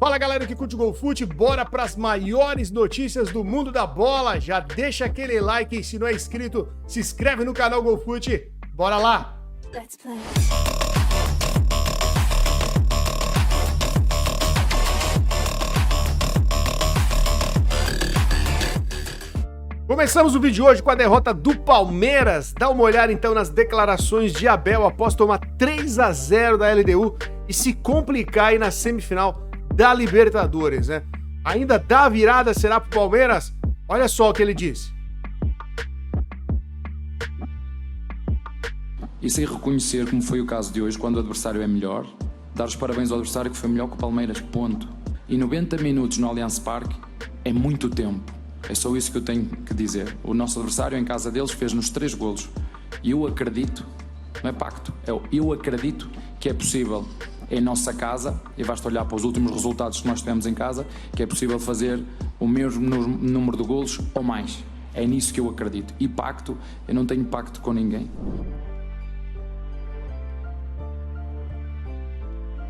Fala galera que curte o GolFute, bora para as maiores notícias do mundo da bola. Já deixa aquele like e se não é inscrito, se inscreve no canal GolFute. Bora lá! Let's play. Começamos o vídeo de hoje com a derrota do Palmeiras. Dá uma olhada então nas declarações de Abel após tomar 3-0 da LDU e se complicar aí na semifinal da Libertadores, né? Ainda dá virada, será pro Palmeiras? Olha só o que ele disse. E sem reconhecer, como foi o caso de hoje, quando o adversário é melhor, dar os parabéns ao adversário que foi melhor que o Palmeiras, ponto. E 90 minutos no Allianz Parque é muito tempo. É só isso que eu tenho que dizer. O nosso adversário em casa deles fez-nos 3 golos. E eu acredito, não é pacto, eu acredito que é possível em nossa casa, e basta olhar para os últimos resultados que nós tivemos em casa, que é possível fazer o mesmo número de golos ou mais. É nisso que eu acredito. E pacto, eu não tenho pacto com ninguém.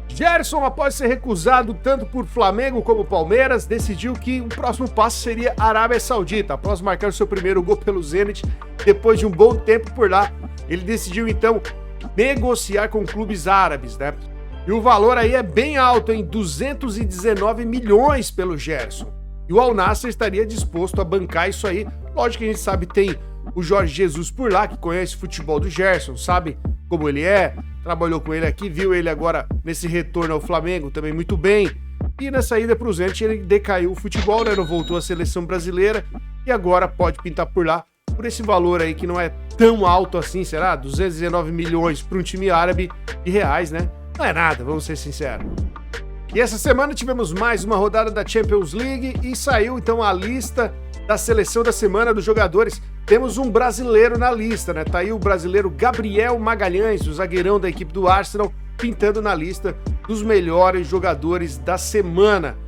Gerson, após ser recusado tanto por Flamengo como Palmeiras, decidiu que o próximo passo seria a Arábia Saudita. Após marcar o seu primeiro gol pelo Zenit, depois de um bom tempo por lá, ele decidiu então negociar com clubes árabes, né? E o valor aí é bem alto, em 219 milhões pelo Gerson. E o Al Nassr estaria disposto a bancar isso aí. Lógico que a gente sabe, tem o Jorge Jesus por lá, que conhece o futebol do Gerson, sabe como ele é, trabalhou com ele aqui, viu ele agora nesse retorno ao Flamengo também muito bem. E nessa ida pro Zenit ele decaiu o futebol, né? Não voltou à seleção brasileira e agora pode pintar por lá por esse valor aí que não é tão alto assim, será? 219 milhões para um time árabe de reais, né? Não é nada, vamos ser sinceros. E essa semana tivemos mais uma rodada da Champions League e saiu então a lista da seleção da semana dos jogadores. Temos um brasileiro na lista, né? Tá aí o brasileiro Gabriel Magalhães, o zagueirão da equipe do Arsenal, pintando na lista dos melhores jogadores da semana,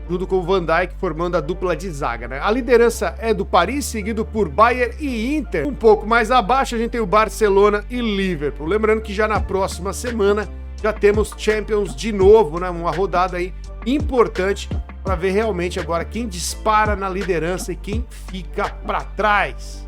junto com o Van Dijk formando a dupla de zaga, né? A liderança é do Paris, seguido por Bayern e Inter. Um pouco mais abaixo a gente tem o Barcelona e Liverpool. Lembrando que já na próxima semana já temos Champions de novo, né? Uma rodada aí importante para ver realmente agora quem dispara na liderança e quem fica para trás.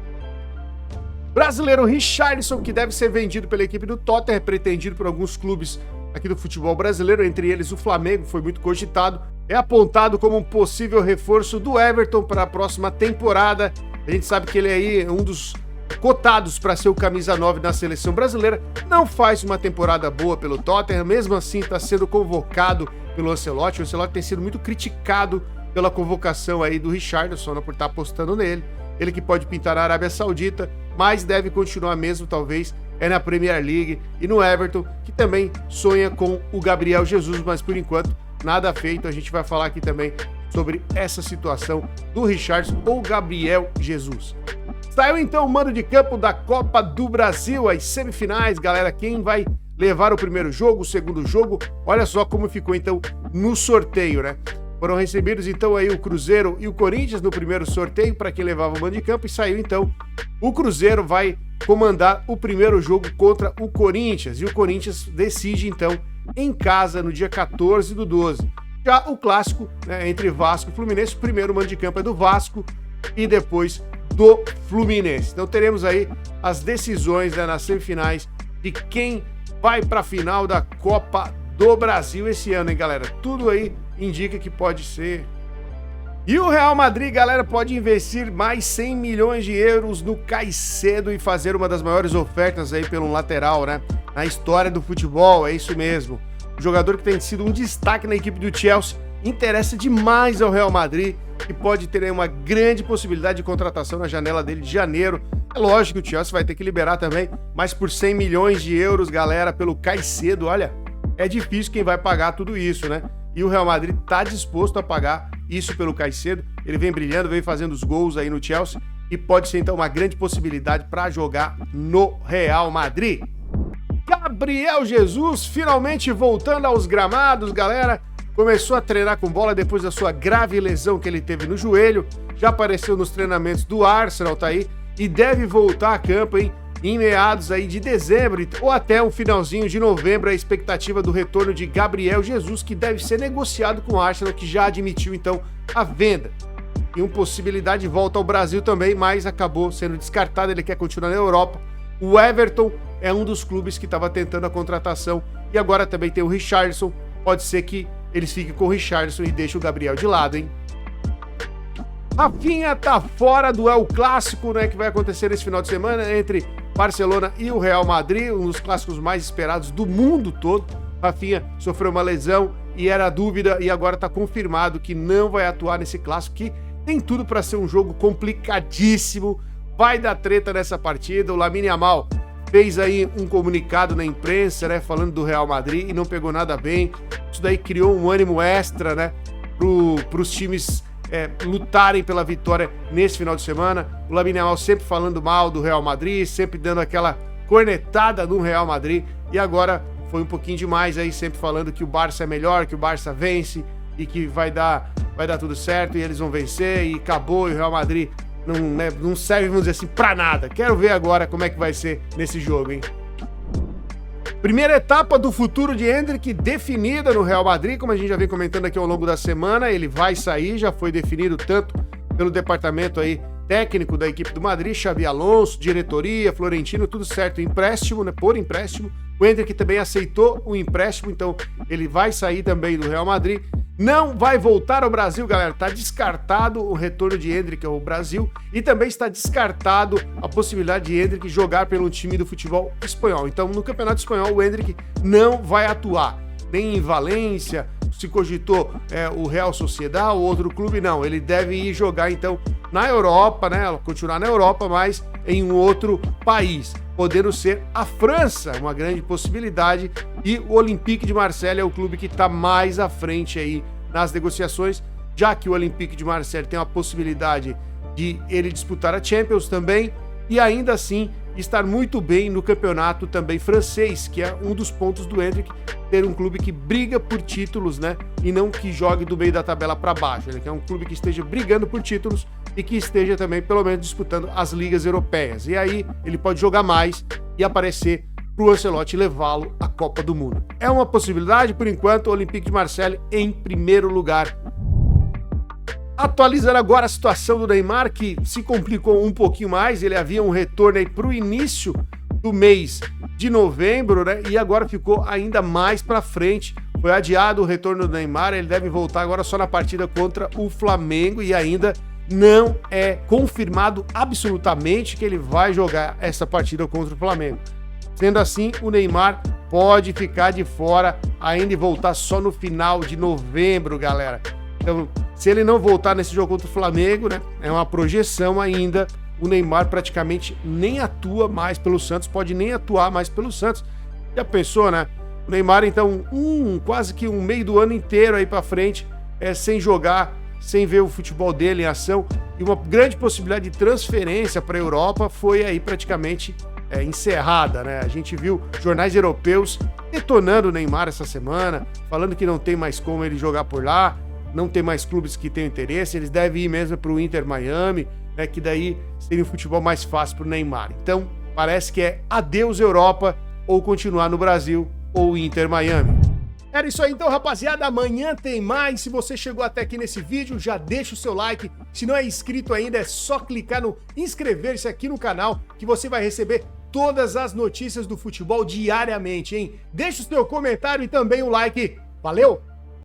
Brasileiro Richarlison, que deve ser vendido pela equipe do Tottenham, é pretendido por alguns clubes aqui do futebol brasileiro, entre eles o Flamengo, foi muito cogitado, é apontado como um possível reforço do Everton para a próxima temporada. A gente sabe que ele é aí um dos cotados para ser o camisa 9 na seleção brasileira, não faz uma temporada boa pelo Tottenham, mesmo assim está sendo convocado pelo Ancelotti. O Ancelotti tem sido muito criticado pela convocação aí do Richarlison, né, por estar apostando nele. Ele que pode pintar na Arábia Saudita, mas deve continuar mesmo, talvez, na Premier League e no Everton, que também sonha com o Gabriel Jesus, mas por enquanto nada feito. A gente vai falar aqui também sobre essa situação do Richarlison ou Gabriel Jesus. Saiu então o mando de campo da Copa do Brasil, as semifinais, galera. Quem vai levar o primeiro jogo, o segundo jogo? Olha só como ficou então no sorteio, né? Foram recebidos então aí o Cruzeiro e o Corinthians no primeiro sorteio para quem levava o mando de campo, e saiu então o Cruzeiro vai comandar o primeiro jogo contra o Corinthians, e o Corinthians decide então em casa no dia 14/12. Já o clássico, né, entre Vasco e Fluminense, o primeiro mando de campo é do Vasco e depois do Fluminense. Então teremos aí as decisões, né, nas semifinais de quem vai para a final da Copa do Brasil esse ano, hein, galera? Tudo aí indica que pode ser. E o Real Madrid, galera, pode investir mais 100 milhões de euros no Caicedo e fazer uma das maiores ofertas aí pelo lateral, né, na história do futebol. É isso mesmo. O jogador que tem sido um destaque na equipe do Chelsea interessa demais ao Real Madrid, que pode ter aí uma grande possibilidade de contratação na janela dele de janeiro. É lógico que o Chelsea vai ter que liberar também, mas por 100 milhões de euros, galera, pelo Caicedo, olha, é difícil quem vai pagar tudo isso, né? E o Real Madrid tá disposto a pagar isso pelo Caicedo. Ele vem brilhando, vem fazendo os gols aí no Chelsea e pode ser então uma grande possibilidade para jogar no Real Madrid. Gabriel Jesus finalmente voltando aos gramados, galera. Começou a treinar com bola depois da sua grave lesão que ele teve no joelho. Já apareceu nos treinamentos do Arsenal, tá aí, e deve voltar a campo, hein? em meados aí de dezembro ou até um finalzinho de novembro, a expectativa do retorno de Gabriel Jesus, que deve ser negociado com o Arsenal, que já admitiu então a venda. E uma possibilidade de volta ao Brasil também, mas acabou sendo descartado, ele quer continuar na Europa. O Everton é um dos clubes que estava tentando a contratação e agora também tem o Richarlison, pode ser que eles fiquem com o Richarlison e deixem o Gabriel de lado, hein? Rafinha tá fora do El Clássico, né, que vai acontecer nesse final de semana entre Barcelona e o Real Madrid, um dos clássicos mais esperados do mundo todo. Rafinha sofreu uma lesão e era dúvida e agora tá confirmado que não vai atuar nesse clássico, que tem tudo para ser um jogo complicadíssimo. Vai dar treta nessa partida. O Lamine Yamal fez aí um comunicado na imprensa, né, falando do Real Madrid e não pegou nada bem. Isso daí criou um ânimo extra, né, pros times lutarem pela vitória nesse final de semana. O Lamine Yamal sempre falando mal do Real Madrid, sempre dando aquela cornetada no Real Madrid, e agora foi um pouquinho demais aí, sempre falando que o Barça é melhor, que o Barça vence e que vai dar tudo certo e eles vão vencer e acabou, e o Real Madrid não serve, vamos dizer assim, pra nada. Quero ver agora como é que vai ser nesse jogo, hein? Primeira etapa do futuro de Endrick definida no Real Madrid, como a gente já vem comentando aqui ao longo da semana, ele vai sair, já foi definido tanto pelo departamento aí técnico da equipe do Madrid, Xabi Alonso, diretoria, Florentino, tudo certo, empréstimo, né, por empréstimo. O Endrick também aceitou o empréstimo, então ele vai sair também do Real Madrid. Não vai voltar ao Brasil, galera. Tá descartado o retorno de Endrick ao Brasil e também está descartado a possibilidade de Endrick jogar pelo time do futebol espanhol. Então, no Campeonato Espanhol, o Endrick não vai atuar. Nem em Valência, se cogitou o Real Sociedad ou outro clube, não. Ele deve ir jogar, então, na Europa, né? Continuar na Europa, mas em um outro país, podendo ser a França, uma grande possibilidade, e o Olympique de Marseille é o clube que está mais à frente aí nas negociações, já que o Olympique de Marseille tem a possibilidade de ele disputar a Champions também, e ainda assim estar muito bem no campeonato também francês, que é um dos pontos do Endrick, ter um clube que briga por títulos, né, e não que jogue do meio da tabela para baixo. Ele quer um clube que esteja brigando por títulos e que esteja também, pelo menos, disputando as ligas europeias. E aí ele pode jogar mais e aparecer para o Ancelotti levá-lo à Copa do Mundo. É uma possibilidade, por enquanto, o Olympique de Marseille em primeiro lugar. Atualizando agora a situação do Neymar, que se complicou um pouquinho mais, ele havia um retorno aí para o início do mês de novembro, né? E agora ficou ainda mais para frente. Foi adiado o retorno do Neymar, ele deve voltar agora só na partida contra o Flamengo e ainda não é confirmado absolutamente que ele vai jogar essa partida contra o Flamengo. Sendo assim, o Neymar pode ficar de fora ainda e voltar só no final de novembro, galera. Então, se ele não voltar nesse jogo contra o Flamengo, né, é uma projeção ainda, o Neymar praticamente nem atua mais pelo Santos, pode nem atuar mais pelo Santos. Já pensou, né? O Neymar, então, quase que um meio do ano inteiro aí pra frente, sem jogar, sem ver o futebol dele em ação, e uma grande possibilidade de transferência para a Europa foi aí praticamente encerrada, né? A gente viu jornais europeus detonando o Neymar essa semana, falando que não tem mais como ele jogar por lá, não tem mais clubes que tenham interesse, eles devem ir mesmo para o Inter Miami, né, que daí seria um futebol mais fácil para o Neymar. Então, parece que é adeus Europa, ou continuar no Brasil, ou Inter Miami. Era isso aí então, rapaziada, amanhã tem mais. Se você chegou até aqui nesse vídeo, já deixa o seu like. Se não é inscrito ainda, é só clicar no inscrever-se aqui no canal, que você vai receber todas as notícias do futebol diariamente, hein? Deixa o seu comentário e também um like. Valeu!